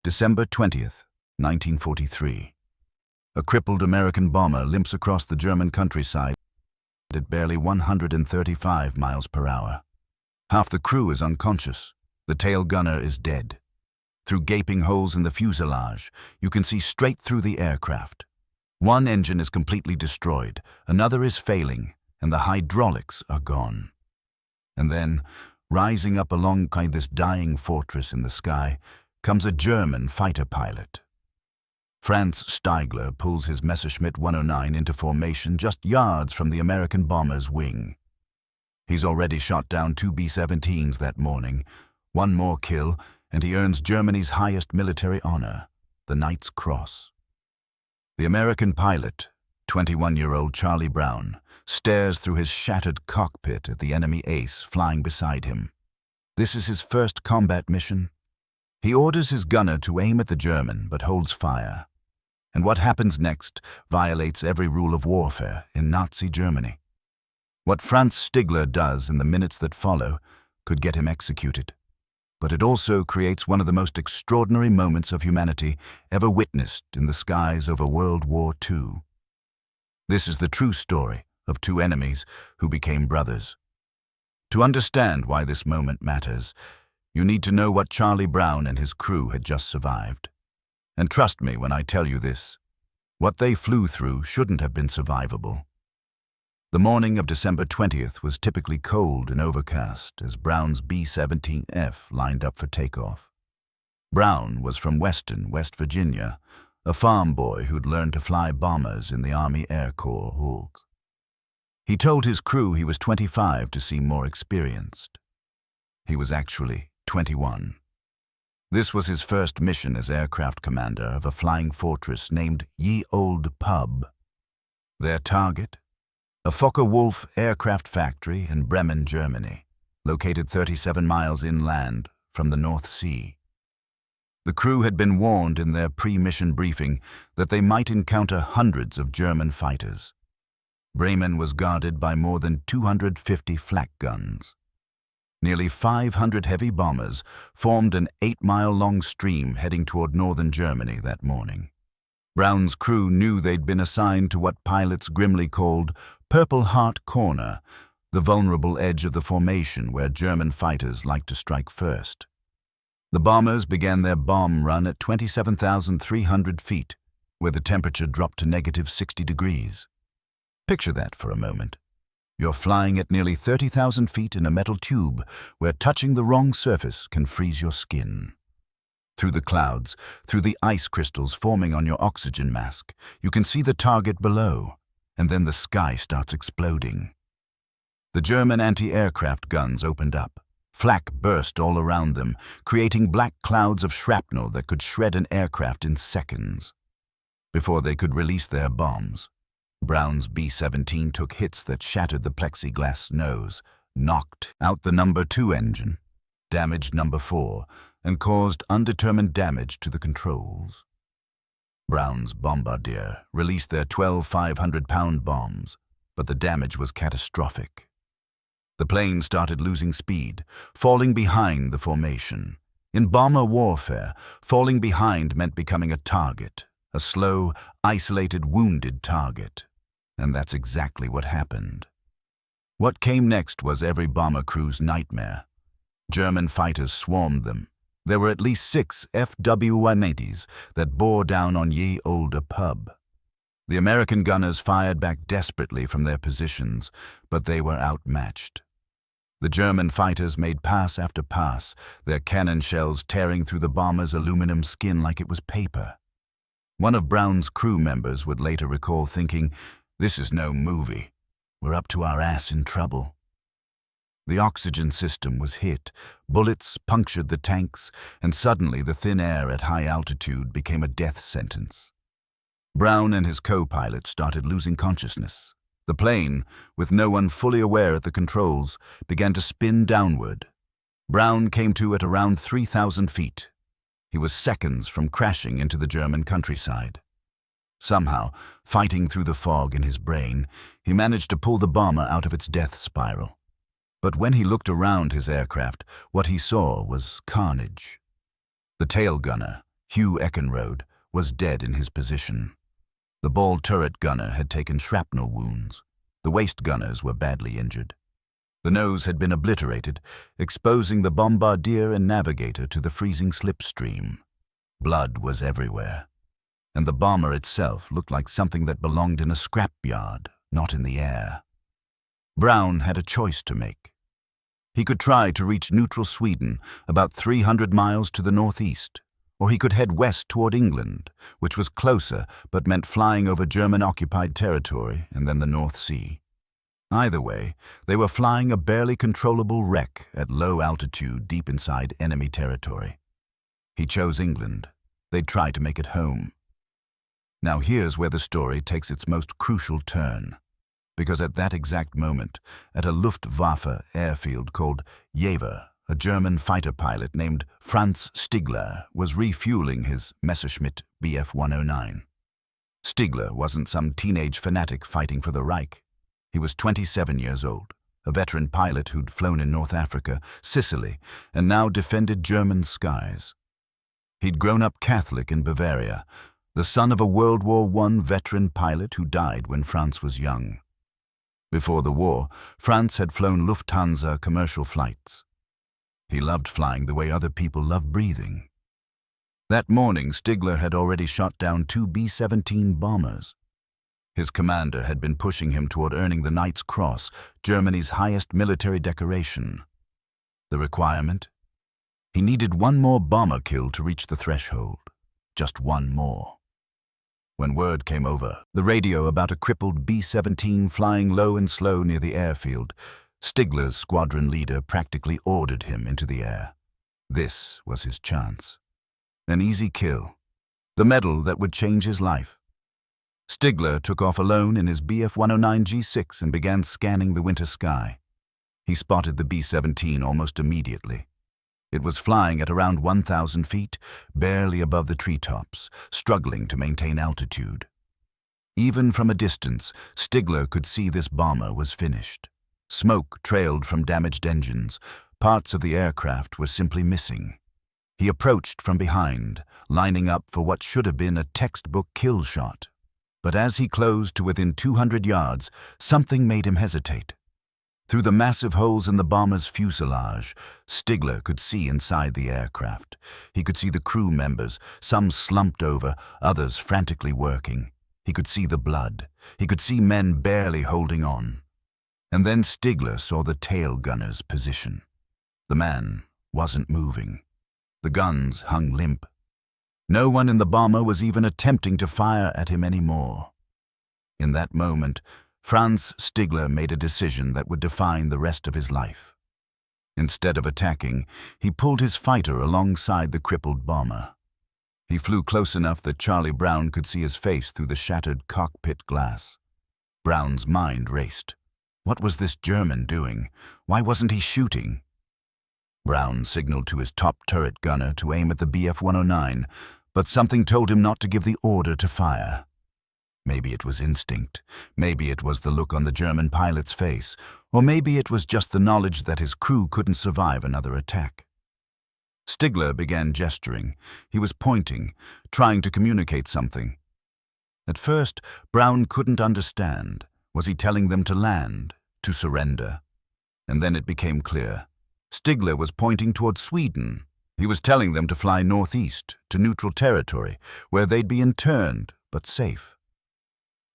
December 20th, 1943. A crippled American bomber limps across the German countryside at barely 135 miles per hour. Half the crew is unconscious. The tail gunner is dead. Through gaping holes in the fuselage, you can see straight through the aircraft. One engine is completely destroyed, another is failing, and the hydraulics are gone. And then, rising up alongside this dying fortress in the sky, comes a German fighter pilot. Franz Stigler pulls his Messerschmitt 109 into formation just yards from the American bomber's wing. He's already shot down 2 B-17s that morning. One more kill, and he earns Germany's highest military honor, the Knight's Cross. The American pilot, 21-year-old Charlie Brown, stares through his shattered cockpit at the enemy ace flying beside him. This is his first combat mission. He orders his gunner to aim at the German, but holds fire. And what happens next violates every rule of warfare in Nazi Germany. What Franz Stigler does in the minutes that follow could get him executed. But it also creates one of the most extraordinary moments of humanity ever witnessed in the skies over World War II. This is the true story of two enemies who became brothers. To understand why this moment matters, you need to know what Charlie Brown and his crew had just survived. And trust me when I tell you this, what they flew through shouldn't have been survivable. The morning of December 20th was typically cold and overcast as Brown's B-17F lined up for takeoff. Brown was from Weston, West Virginia, a farm boy who'd learned to fly bombers in the Army Air Corps Hawks. He told his crew he was 25 to seem more experienced. He was actually 21. This was his first mission as aircraft commander of a flying fortress named Olde Pub. Their target? A Focke-Wulf aircraft factory in Bremen, Germany, located 37 miles inland from the North Sea. The crew had been warned in their pre-mission briefing that they might encounter hundreds of German fighters. Bremen was guarded by more than 250 flak guns. Nearly 500 heavy bombers formed an 8-mile-long stream heading toward northern Germany that morning. Brown's crew knew they'd been assigned to what pilots grimly called Purple Heart Corner, the vulnerable edge of the formation where German fighters like to strike first. The bombers began their bomb run at 27,300 feet, where the temperature dropped to negative 60 degrees. Picture that for a moment. You're flying at nearly 30,000 feet in a metal tube where touching the wrong surface can freeze your skin. Through the clouds, through the ice crystals forming on your oxygen mask, you can see the target below, and then the sky starts exploding. The German anti-aircraft guns opened up. Flak burst all around them, creating black clouds of shrapnel that could shred an aircraft in seconds. Before they could release their bombs, Brown's B-17 took hits that shattered the plexiglass nose, knocked out the number 2 engine, damaged number 4, and caused undetermined damage to the controls. Brown's bombardier released their 12 500-pound bombs, but the damage was catastrophic. The plane started losing speed, falling behind the formation. In bomber warfare, falling behind meant becoming a target, a slow, isolated, wounded target. And that's exactly what happened. What came next was every bomber crew's nightmare. German fighters swarmed them. There were at least 6 WWIIs that bore down on Olde Pub. The American gunners fired back desperately from their positions, but they were outmatched. The German fighters made pass after pass, their cannon shells tearing through the bomber's aluminum skin like it was paper. One of Brown's crew members would later recall thinking, "This is no movie. We're up to our ass in trouble." The oxygen system was hit, bullets punctured the tanks, and suddenly the thin air at high altitude became a death sentence. Brown and his co-pilot started losing consciousness. The plane, with no one fully aware at the controls, began to spin downward. Brown came to at around 3,000 feet. He was seconds from crashing into the German countryside. Somehow, fighting through the fog in his brain, he managed to pull the bomber out of its death spiral. But when he looked around his aircraft, what he saw was carnage. The tail gunner, Hugh Eckenrode, was dead in his position. The ball turret gunner had taken shrapnel wounds. The waist gunners were badly injured. The nose had been obliterated, exposing the bombardier and navigator to the freezing slipstream. Blood was everywhere, and the bomber itself looked like something that belonged in a scrapyard, not in the air. Brown had a choice to make. He could try to reach neutral Sweden, about 300 miles to the northeast, or he could head west toward England, which was closer but meant flying over German-occupied territory and then the North Sea. Either way, they were flying a barely controllable wreck at low altitude deep inside enemy territory. He chose England. They'd try to make it home. Now here's where the story takes its most crucial turn. Because at that exact moment, at a Luftwaffe airfield called Jever, a German fighter pilot named Franz Stigler was refueling his Messerschmitt Bf 109. Stigler wasn't some teenage fanatic fighting for the Reich. He was 27 years old, a veteran pilot who'd flown in North Africa, Sicily, and now defended German skies. He'd grown up Catholic in Bavaria, the son of a World War I veteran pilot who died when Franz was young. Before the war, Franz had flown Lufthansa commercial flights. He loved flying the way other people love breathing. That morning, Stigler had already shot down 2 B-17 bombers. His commander had been pushing him toward earning the Knight's Cross, Germany's highest military decoration. The requirement? He needed one more bomber kill to reach the threshold. Just one more. When word came over the radio about a crippled B-17 flying low and slow near the airfield, Stigler's squadron leader practically ordered him into the air. This was his chance. An easy kill. The medal that would change his life. Stigler took off alone in his Bf 109 G6 and began scanning the winter sky. He spotted the B-17 almost immediately. It was flying at around 1,000 feet, barely above the treetops, struggling to maintain altitude. Even from a distance, Stigler could see this bomber was finished. Smoke trailed from damaged engines. Parts of the aircraft were simply missing. He approached from behind, lining up for what should have been a textbook kill shot. But as he closed to within 200 yards, something made him hesitate. Through the massive holes in the bomber's fuselage, Stigler could see inside the aircraft. He could see the crew members, some slumped over, others frantically working. He could see the blood. He could see men barely holding on. And then Stigler saw the tail gunner's position. The man wasn't moving. The guns hung limp. No one in the bomber was even attempting to fire at him anymore. In that moment, Franz Stigler made a decision that would define the rest of his life. Instead of attacking, he pulled his fighter alongside the crippled bomber. He flew close enough that Charlie Brown could see his face through the shattered cockpit glass. Brown's mind raced. What was this German doing? Why wasn't he shooting? Brown signaled to his top turret gunner to aim at the Bf 109, but something told him not to give the order to fire. Maybe it was instinct, maybe it was the look on the German pilot's face, or maybe it was just the knowledge that his crew couldn't survive another attack. Stigler began gesturing. He was pointing, trying to communicate something. At first, Brown couldn't understand. Was he telling them to land, to surrender? And then it became clear. Stigler was pointing toward Sweden. He was telling them to fly northeast, to neutral territory, where they'd be interned, but safe.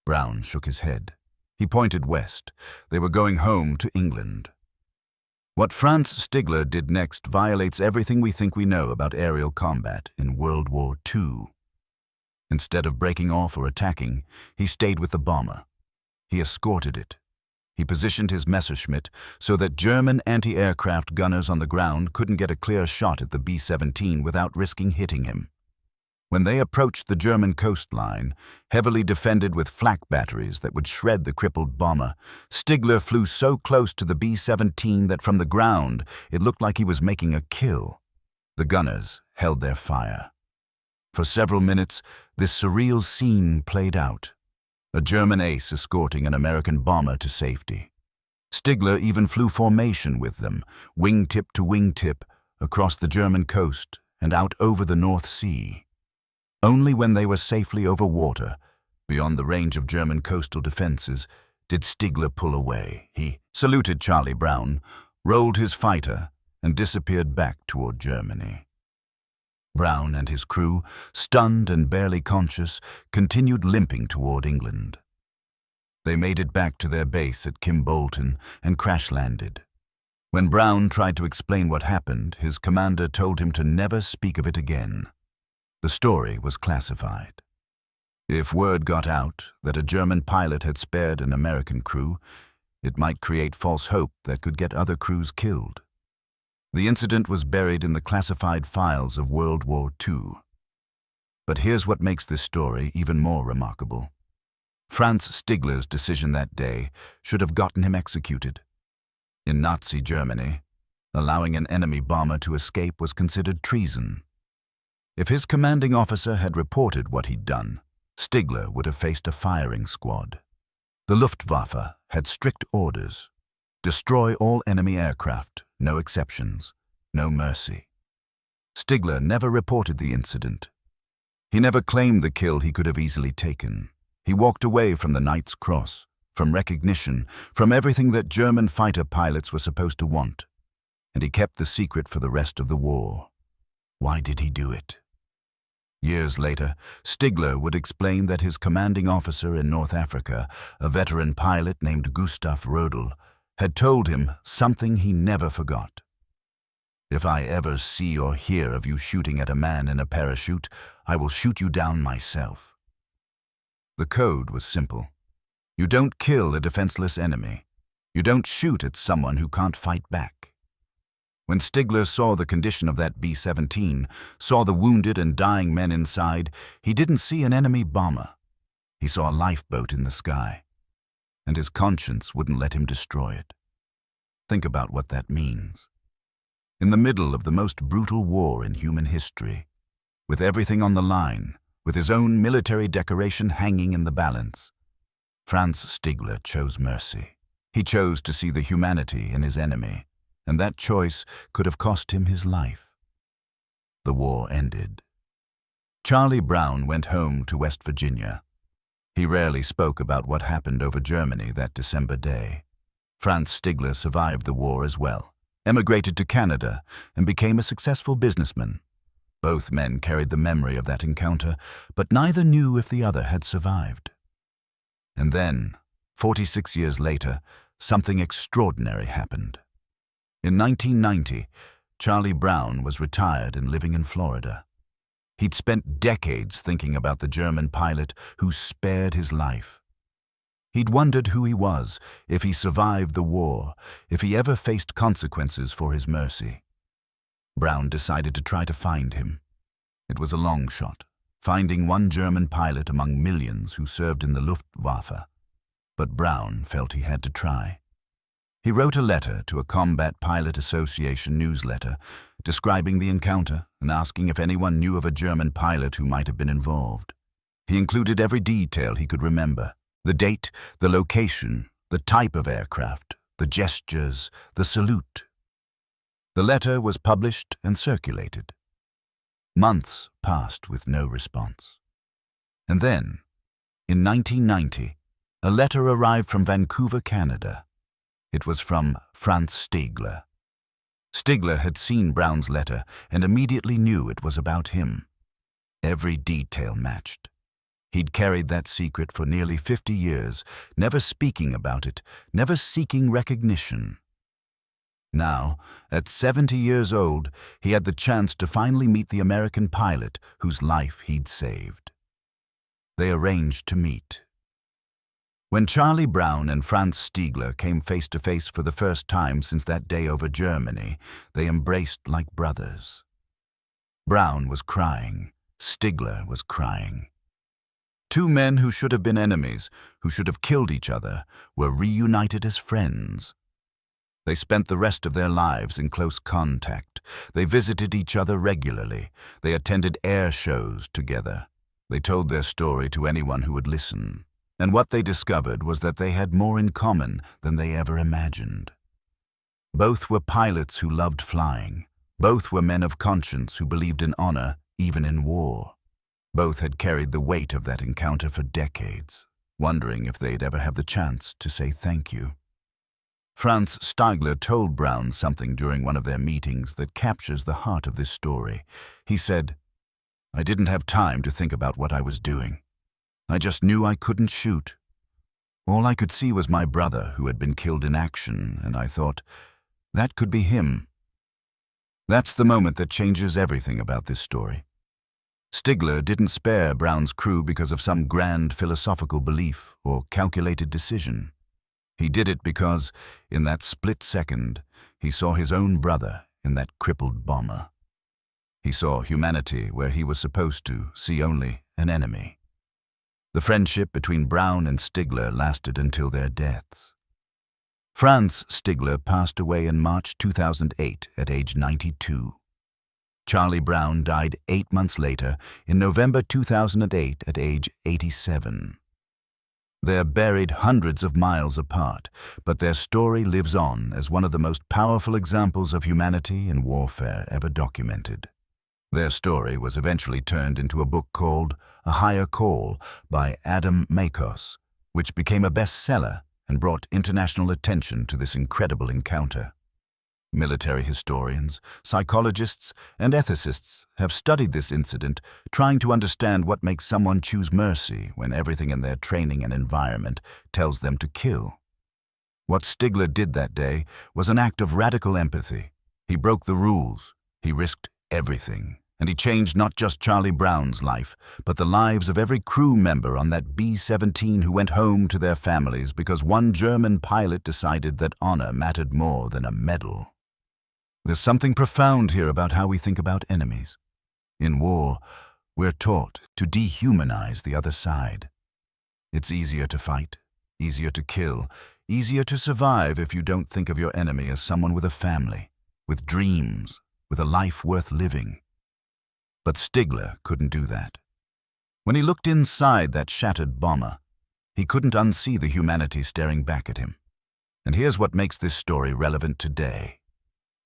Brown shook his head. He pointed west. They were going home to England. What Franz Stigler did next violates everything we think we know about aerial combat in World War II. Instead of breaking off or attacking, he stayed with the bomber. He escorted it. He positioned his Messerschmitt so that German anti-aircraft gunners on the ground couldn't get a clear shot at the B-17 without risking hitting him. When they approached the German coastline, heavily defended with flak batteries that would shred the crippled bomber, Stigler flew so close to the B-17 that from the ground it looked like he was making a kill. The gunners held their fire. For several minutes, this surreal scene played out. A German ace escorting an American bomber to safety. Stigler even flew formation with them, wingtip to wingtip, across the German coast and out over the North Sea. Only when they were safely over water, beyond the range of German coastal defenses, did Stigler pull away. He saluted Charlie Brown, rolled his fighter, and disappeared back toward Germany. Brown and his crew, stunned and barely conscious, continued limping toward England. They made it back to their base at Kimbolton and crash-landed. When Brown tried to explain what happened, his commander told him to never speak of it again. The story was classified. If word got out that a German pilot had spared an American crew, it might create false hope that could get other crews killed. The incident was buried in the classified files of World War II. But here's what makes this story even more remarkable. Franz Stigler's decision that day should have gotten him executed. In Nazi Germany, allowing an enemy bomber to escape was considered treason. If his commanding officer had reported what he'd done, Stigler would have faced a firing squad. The Luftwaffe had strict orders: destroy all enemy aircraft, no exceptions, no mercy. Stigler never reported the incident. He never claimed the kill he could have easily taken. He walked away from the Knight's Cross, from recognition, from everything that German fighter pilots were supposed to want. And he kept the secret for the rest of the war. Why did he do it? Years later, Stigler would explain that his commanding officer in North Africa, a veteran pilot named Gustav Rödel, had told him something he never forgot. If I ever see or hear of you shooting at a man in a parachute, I will shoot you down myself. The code was simple. You don't kill a defenseless enemy. You don't shoot at someone who can't fight back. When Stigler saw the condition of that B-17, saw the wounded and dying men inside, he didn't see an enemy bomber. He saw a lifeboat in the sky, and his conscience wouldn't let him destroy it. Think about what that means. In the middle of the most brutal war in human history, with everything on the line, with his own military decoration hanging in the balance, Franz Stigler chose mercy. He chose to see the humanity in his enemy, and that choice could have cost him his life. The war ended. Charlie Brown went home to West Virginia. He rarely spoke about what happened over Germany that December day. Franz Stigler survived the war as well, emigrated to Canada, and became a successful businessman. Both men carried the memory of that encounter, but neither knew if the other had survived. And then, 46 years later, something extraordinary happened. In 1990, Charlie Brown was retired and living in Florida. He'd spent decades thinking about the German pilot who spared his life. He'd wondered who he was, if he survived the war, if he ever faced consequences for his mercy. Brown decided to try to find him. It was a long shot, finding one German pilot among millions who served in the Luftwaffe. But Brown felt he had to try. He wrote a letter to a Combat Pilot Association newsletter, describing the encounter and asking if anyone knew of a German pilot who might have been involved. He included every detail he could remember: the date, the location, the type of aircraft, the gestures, the salute. The letter was published and circulated. Months passed with no response. And then, in 1990, a letter arrived from Vancouver, Canada. It was from Franz Stigler. Stigler had seen Brown's letter and immediately knew it was about him. Every detail matched. He'd carried that secret for nearly 50 years, never speaking about it, never seeking recognition. Now, at 70 years old, he had the chance to finally meet the American pilot whose life he'd saved. They arranged to meet. When Charlie Brown and Franz Stigler came face to face for the first time since that day over Germany, they embraced like brothers. Brown was crying. Stigler was crying. Two men who should have been enemies, who should have killed each other, were reunited as friends. They spent the rest of their lives in close contact. They visited each other regularly. They attended air shows together. They told their story to anyone who would listen. And what they discovered was that they had more in common than they ever imagined. Both were pilots who loved flying. Both were men of conscience who believed in honor, even in war. Both had carried the weight of that encounter for decades, wondering if they'd ever have the chance to say thank you. Franz Stigler told Brown something during one of their meetings that captures the heart of this story. He said, "I didn't have time to think about what I was doing. I just knew I couldn't shoot. All I could see was my brother who had been killed in action, and I thought, that could be him." That's the moment that changes everything about this story. Stigler didn't spare Brown's crew because of some grand philosophical belief or calculated decision. He did it because, in that split second, he saw his own brother in that crippled bomber. He saw humanity where he was supposed to see only an enemy. The friendship between Brown and Stigler lasted until their deaths. Franz Stigler passed away in March 2008 at age 92. Charlie Brown died 8 months later in November 2008 at age 87. They're buried hundreds of miles apart, but their story lives on as one of the most powerful examples of humanity in warfare ever documented. Their story was eventually turned into a book called A Higher Call by Adam Makos, which became a bestseller and brought international attention to this incredible encounter. Military historians, psychologists, and ethicists have studied this incident, trying to understand what makes someone choose mercy when everything in their training and environment tells them to kill. What Stigler did that day was an act of radical empathy. He broke the rules, he risked everything, and he changed not just Charlie Brown's life, but the lives of every crew member on that B-17 who went home to their families because one German pilot decided that honor mattered more than a medal. There's something profound here about how we think about enemies. In war, we're taught to dehumanize the other side. It's easier to fight, easier to kill, easier to survive if you don't think of your enemy as someone with a family, with dreams, with a life worth living. But Stigler couldn't do that. When he looked inside that shattered bomber, he couldn't unsee the humanity staring back at him. And here's what makes this story relevant today.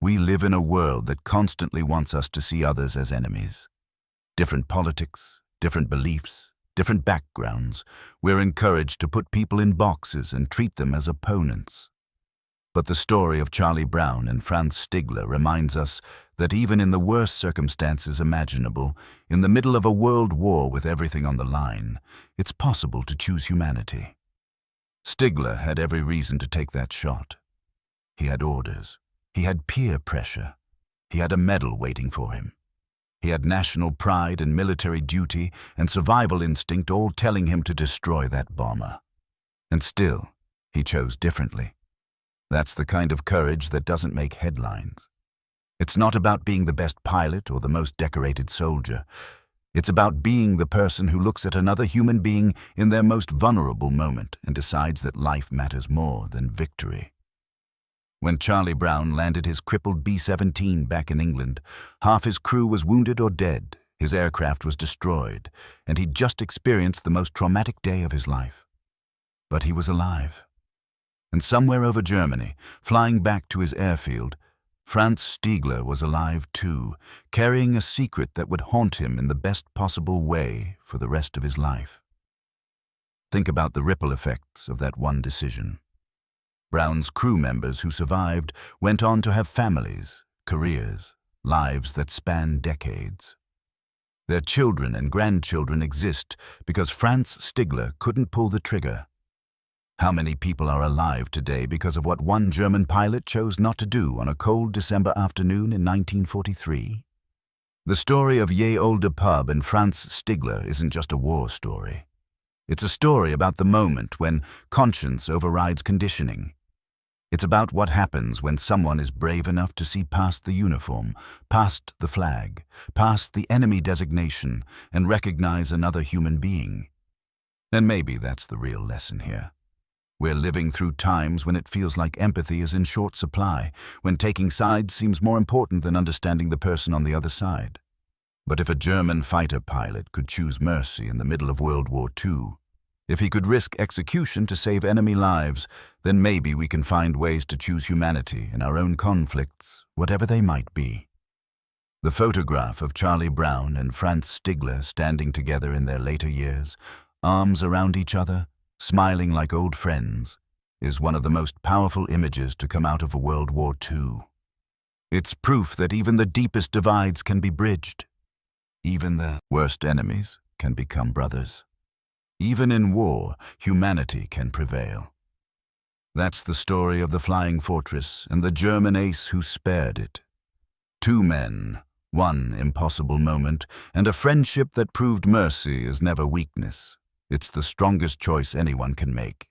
We live in a world that constantly wants us to see others as enemies. Different politics, different beliefs, different backgrounds. We're encouraged to put people in boxes and treat them as opponents. But the story of Charlie Brown and Franz Stigler reminds us that even in the worst circumstances imaginable, in the middle of a world war with everything on the line, it's possible to choose humanity. Stigler had every reason to take that shot. He had orders. He had peer pressure. He had a medal waiting for him. He had national pride and military duty and survival instinct all telling him to destroy that bomber. And still, he chose differently. That's the kind of courage that doesn't make headlines. It's not about being the best pilot or the most decorated soldier. It's about being the person who looks at another human being in their most vulnerable moment and decides that life matters more than victory. When Charlie Brown landed his crippled B-17 back in England, half his crew was wounded or dead, his aircraft was destroyed, and he'd just experienced the most traumatic day of his life. But he was alive. And somewhere over Germany, flying back to his airfield, Franz Stigler was alive too, carrying a secret that would haunt him in the best possible way for the rest of his life. Think about the ripple effects of that one decision. Brown's crew members who survived went on to have families, careers, lives that span decades. Their children and grandchildren exist because Franz Stigler couldn't pull the trigger. How many people are alive today because of what one German pilot chose not to do on a cold December afternoon in 1943? The story of Olde Pub and Franz Stigler isn't just a war story. It's a story about the moment when conscience overrides conditioning. It's about what happens when someone is brave enough to see past the uniform, past the flag, past the enemy designation, and recognize another human being. And maybe that's the real lesson here. We're living through times when it feels like empathy is in short supply, when taking sides seems more important than understanding the person on the other side. But if a German fighter pilot could choose mercy in the middle of World War II, if he could risk execution to save enemy lives, then maybe we can find ways to choose humanity in our own conflicts, whatever they might be. The photograph of Charlie Brown and Franz Stigler standing together in their later years, arms around each other, smiling like old friends, is one of the most powerful images to come out of World War II. It's proof that even the deepest divides can be bridged. Even the worst enemies can become brothers. Even in war, humanity can prevail. That's the story of the Flying Fortress and the German ace who spared it. Two men, one impossible moment, and a friendship that proved mercy is never weakness. It's the strongest choice anyone can make.